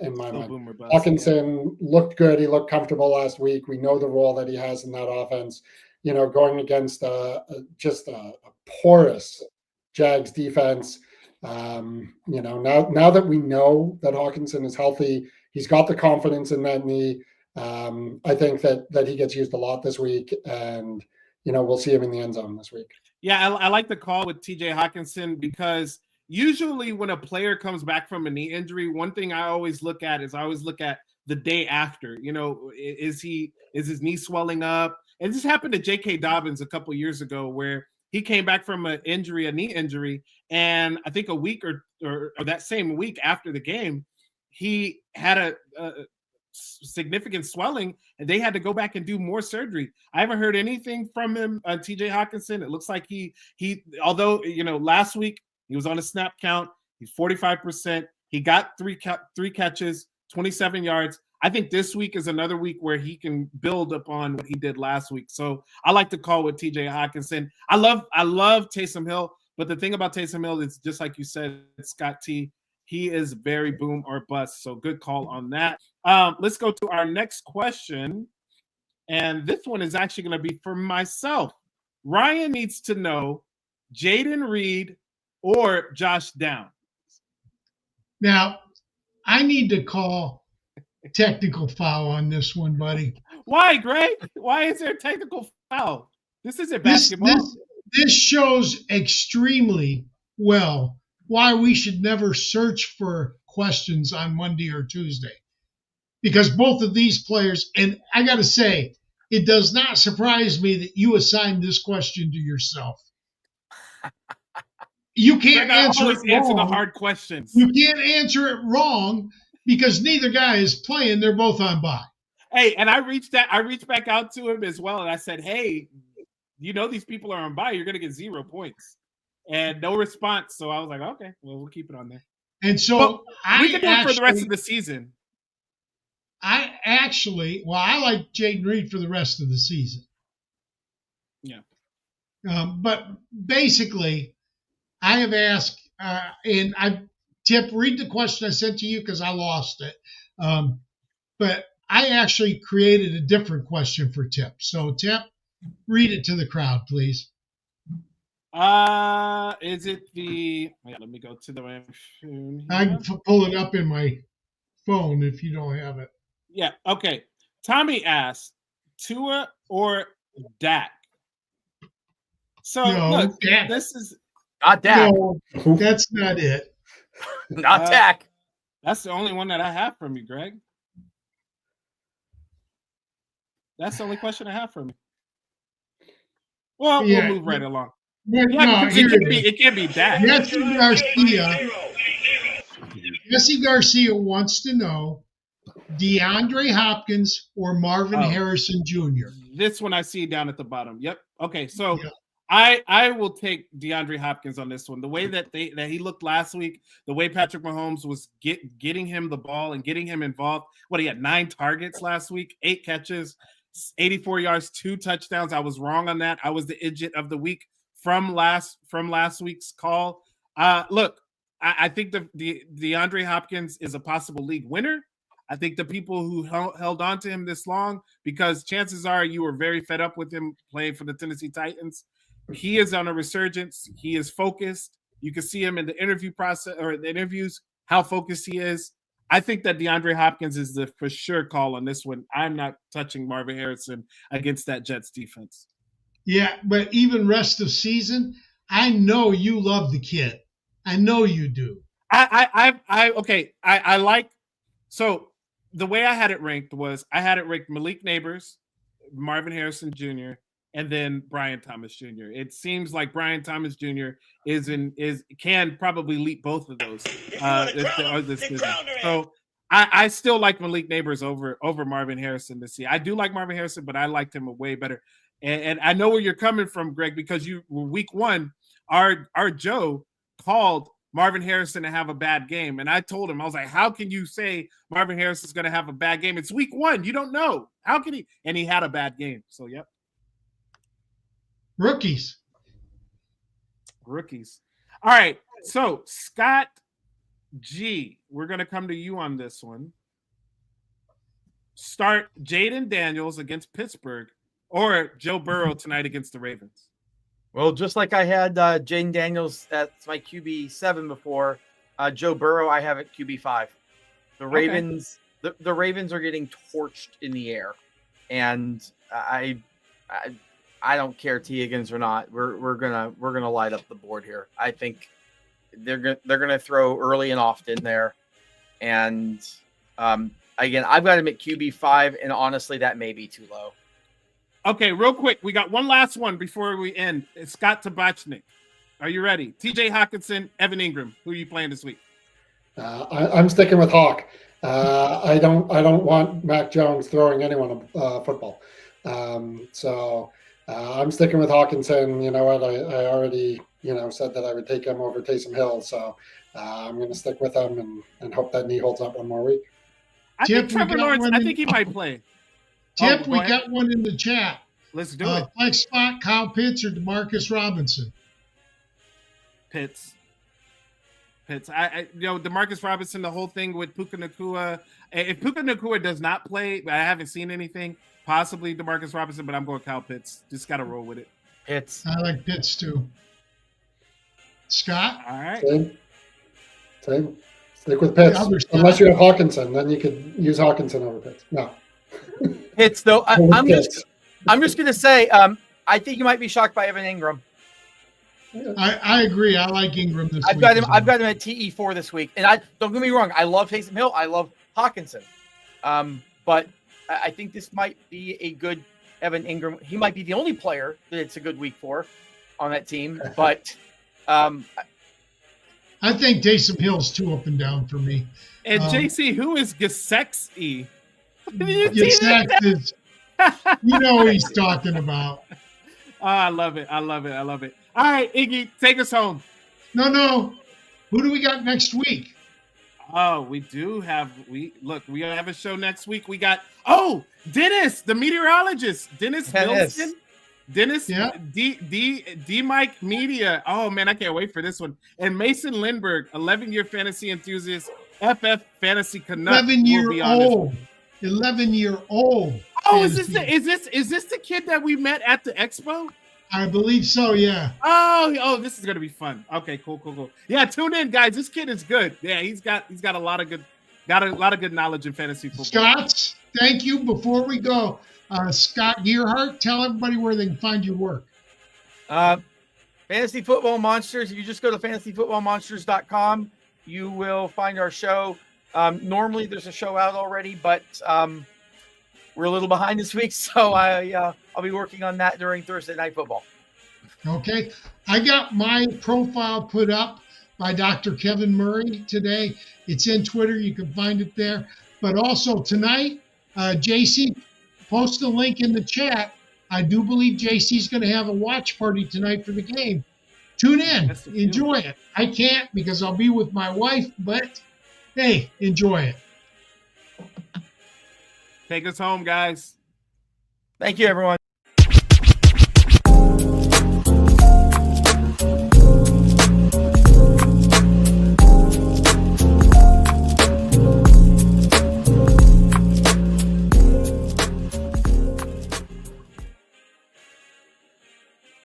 in my mind. Hawkinson looked good. He looked comfortable last week. We know the role that he has in that offense. Going against just a porous Jags defense. Now that we know that Hawkinson is healthy, he's got the confidence in that knee. I think that he gets used a lot this week, and we'll see him in the end zone this week. Yeah, I like the call with TJ Hawkinson, because usually when a player comes back from a knee injury, one thing I always look at the day after. Is his knee swelling up? And this happened to J.K. Dobbins a couple years ago, where he came back from a knee injury, and I think a week or that same week after the game, he had a significant swelling, and they had to go back and do more surgery. I haven't heard anything from him, TJ Hawkinson. It looks like he although last week he was on a snap count, he's 45%. He got three catches, 27 yards. I think this week is another week where he can build upon what he did last week. So I like to call with TJ Hawkinson. I love Taysom Hill, but the thing about Taysom Hill is, just like you said, Scott T, he is very boom or bust. So good call on that. Let's go to our next question. And this one is actually going to be for myself. Ryan needs to know Jaden Reed or Josh Downs. Now, I need to call technical foul on this one, buddy. Why, Greg? Why is there a technical foul? This isn't This, basketball. this shows extremely well why we should never search for questions on Monday or Tuesday. Because both of these players, and I got to say, it does not surprise me that you assigned this question to yourself. You can't answer the hard questions. You can't answer it wrong because neither guy is playing. They're both on bye. Hey, and I reached back out to him as well, and I said, "Hey, you know these people are on bye. You're going to get 0 points." And no response. So I was like, "Okay, well, we'll keep it on there." And so we can do it for the rest of the season. I like Jaden Reed for the rest of the season. Yeah. But basically, I have asked, and Tip, read the question I sent to you because I lost it. But I actually created a different question for Tip. So, Tip, read it to the crowd, please. Is it the? Let me go to the phone. I can pull it up in my phone if you don't have it. Yeah. Okay. Tommy asked, Tua or Dak? So look, Dak. This is not Dak. No, that's not it. Not Dak. That's the only one that I have from you, Greg. That's the only question I have from you. Well, we'll move right along. It can't be Dak. Jesse Garcia wants to know DeAndre Hopkins or Marvin Harrison Jr. This one I see down at the bottom. Yep. Okay, so I will take DeAndre Hopkins on this one. The way that he looked last week, the way Patrick Mahomes was getting him the ball and getting him involved. He had 9 targets last week, 8 catches, 84 yards, 2 touchdowns. I was wrong on that. I was the idiot of the week from last week's call. Look, I think the DeAndre Hopkins is a possible league winner. I think the people who held on to him this long, because chances are you were very fed up with him playing for the Tennessee Titans. He is on a resurgence. He is focused. You can see him in the interview process or the interviews, how focused he is. I think that DeAndre Hopkins is the for sure call on this one. I'm not touching Marvin Harrison against that Jets defense. Yeah, but even rest of season, I know you love the kid. I know you do. I like, so the way I had it ranked was I had it ranked Malik Neighbors, Marvin Harrison Jr., and then Brian Thomas Jr. It seems like Brian Thomas Jr. can probably leap both of those this season. So I still like Malik Neighbors over Marvin Harrison this year. I do like Marvin Harrison, but I liked him way better. And I know where you're coming from, Greg, because week 1, our Joe called Marvin Harrison to have a bad game. And I told him, I was like, how can you say Marvin Harrison's going to have a bad game? It's week 1. You don't know. How can he? And he had a bad game. So, yep. Rookies. All right. So, Scott G, we're going to come to you on this one. Start Jaden Daniels against Pittsburgh or Joe Burrow tonight against the Ravens. Well, just like I had Jaden Daniels at my QB7 before, Joe Burrow I have at QB5. The Ravens, the Ravens are getting torched in the air, and I don't care T. Higgins or not. We're gonna light up the board here. I think they're gonna throw early and often there, and again I've got him at QB5, and honestly that may be too low. Okay, real quick, we got one last one before we end. It's Scott Tabachnik. Are you ready? TJ Hawkinson, Evan Ingram. Who are you playing this week? I'm sticking with Hawk. I don't want Mac Jones throwing anyone a football. So I'm sticking with Hawkinson. You know what? I already said that I would take him over Taysom Hill. So I'm going to stick with him and hope that knee holds up one more week. I think Trevor Lawrence. I think he might play. Tip, we got one in the chat. Let's do it. Flex spot, Kyle Pitts or Demarcus Robinson? Pitts. Demarcus Robinson, the whole thing with Puka Nacua. If Puka Nacua does not play, but I haven't seen anything, possibly Demarcus Robinson, but I'm going Kyle Pitts. Just got to roll with it. Pitts. I like Pitts too. Scott? All right. Same. Stick with Pitts. other Unless side. you have Hawkinson, then you could use Hawkinson over Pitts. No. Pitts, though. I'm Pitts. just going to say, I think you might be shocked by Evan Ingram. I agree. I like Ingram this I've week. got him. as well. I've got him at TE4 this week, and don't get me wrong. I love Taysom Hill. I love Hawkinson, but I think this might be a good Evan Ingram. He might be the only player that it's a good week for on that team. But I think Taysom Hill's too up and down for me. And JC, who is Gesexy? Gesicki is, you know what he's talking about. Oh, I love it. I love it. All right, Iggy, take us home. No. Who do we got next week? Oh, we have a show next week. We got Dennis, the meteorologist, Dennis Wilson. Dennis, Yeah. D Mike Media. Oh man, I can't wait for this one. And Mason Lindbergh, 11-year fantasy enthusiast, FF Fantasy Canuck. 11-year-old. 11-year-old. Oh, is this the kid that we met at the expo? I believe so, yeah. Oh, this is gonna be fun. Okay, cool. Yeah, tune in, guys. This kid is good. Yeah, he's got a lot of good knowledge in fantasy football. Scott, thank you. Before we go, Scott Gearhart, tell everybody where they can find your work. Fantasy Football Monsters. If you just go to fantasyfootballmonsters.com, you will find our show. Normally, there's a show out already, but we're a little behind this week, so I'll be working on that during Thursday Night Football. Okay. I got my profile put up by Dr. Kevin Murray today. It's in Twitter. You can find it there. But also tonight, JC, post a link in the chat. I do believe JC's going to have a watch party tonight for the game. Tune in. Enjoy it. I can't because I'll be with my wife, but hey, enjoy it. Take us home, guys. Thank you, everyone.